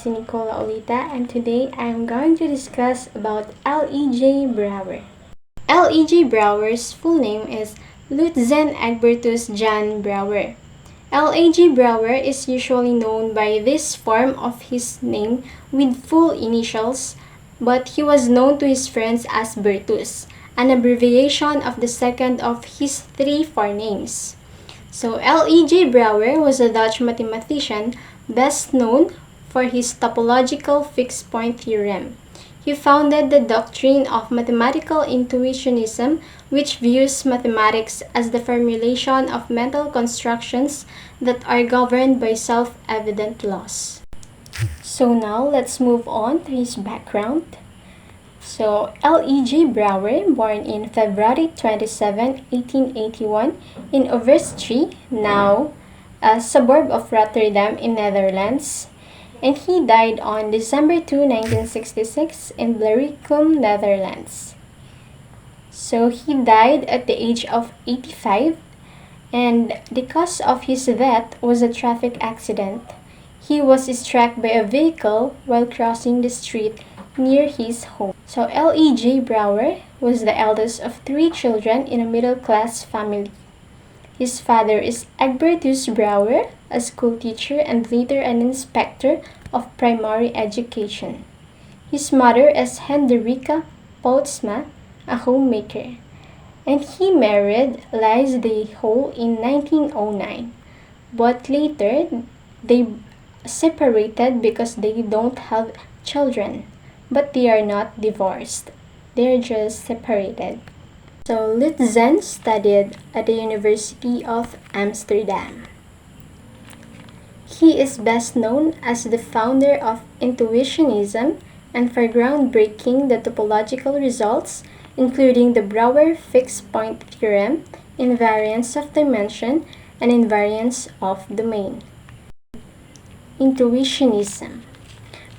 si Nicola Olita, and today I am going to discuss about L.E.J. Brouwer. L.E.J. Brouwer's full name is Lutzen Egbertus Jan Brouwer. L.A.J. Brouwer is usually known by this form of his name with full initials, but he was known to his friends as Bertus, an abbreviation of the second of his three forenames. So L.E.J. Brouwer was a Dutch mathematician best known for his topological fixed-point theorem. He founded the doctrine of mathematical intuitionism, which views mathematics as the formulation of mental constructions that are governed by self-evident laws. So now let's move on to his background. So L.E.J. Brouwer, born in February 27, 1881 in Overstrie, now a suburb of Rotterdam in Netherlands, and he died on December 2, 1966 in Blaricum, Netherlands. So he died at the age of 85, and the cause of his death was a traffic accident. He was struck by a vehicle while crossing the street near his home. So L.E.J. Brouwer was the eldest of three children in a middle-class family. His father is Egbertus Brouwer, a schoolteacher and later an inspector of primary education. His mother is Hendrika Poutsma, a homemaker. And he married Lise de Hole in 1909. But later, they separated because they don't have children. But they are not divorced. They're just separated. So Lutzen studied at the University of Amsterdam. He is best known as the founder of intuitionism and for groundbreaking the topological results, including the Brouwer fixed-point theorem, invariance of dimension, and invariance of domain. Intuitionism.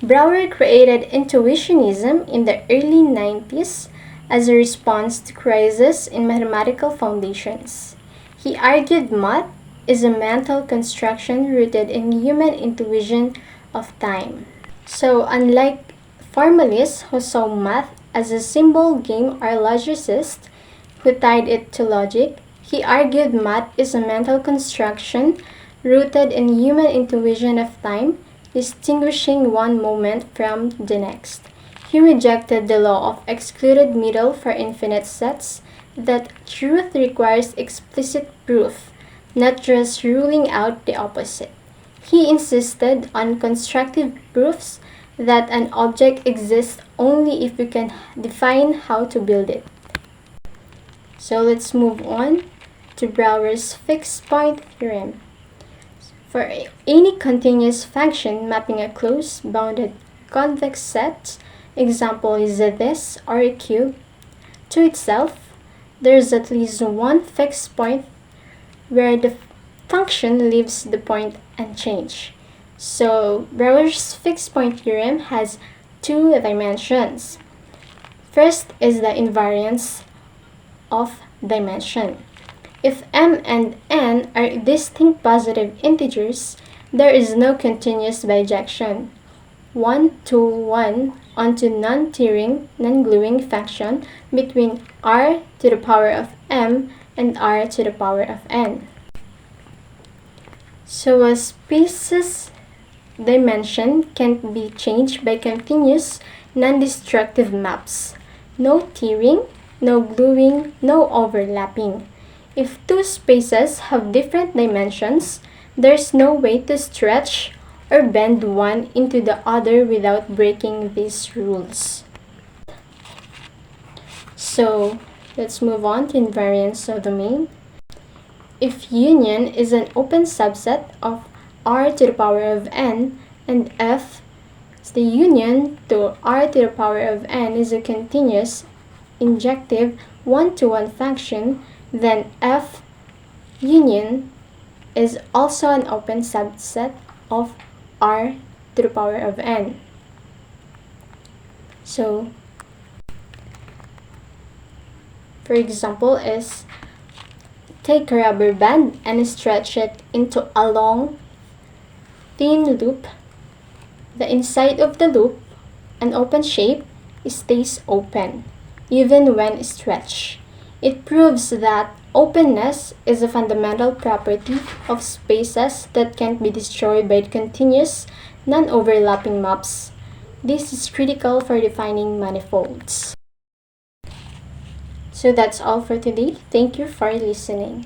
Brouwer created intuitionism in the early 90s as a response to crises in mathematical foundations. He argued math is a mental construction rooted in human intuition of time. So unlike formalists who saw math as a symbol game or logicists who tied it to logic, he argued math is a mental construction rooted in human intuition of time, distinguishing one moment from the next. He rejected the law of excluded middle for infinite sets, that truth requires explicit proof, not just ruling out the opposite. He insisted on constructive proofs that an object exists only if we can define how to build it. So let's move on to Brouwer's fixed-point theorem. For any continuous function mapping a closed bounded convex set, example is this or a cube, to itself, there is at least one fixed point where the function leaves the point unchanged. So Brouwer's fixed-point theorem has two dimensions. First is the invariance of dimension. If m and n are distinct positive integers, there is no continuous bijection 1-to-1 onto non-tearing, non-gluing function between r to the power of m and r to the power of n. So a space's dimension can't be changed by continuous, non-destructive maps. No tearing, no gluing, no overlapping. If two spaces have different dimensions, there's no way to stretch or bend one into the other without breaking these rules. So let's move on to invariance of domain. If union is an open subset of r to the power of n, and f, the union to r to the power of n is a continuous, injective, one-to-one function, then f union is also an open subset of r to the power of n. So, for example, is take a rubber band and stretch it into a long, thin loop. The inside of the loop, an open shape, stays open, even when stretched. It proves that openness is a fundamental property of spaces that can't be destroyed by continuous, non-overlapping maps. This is critical for defining manifolds. So that's all for today. Thank you for listening.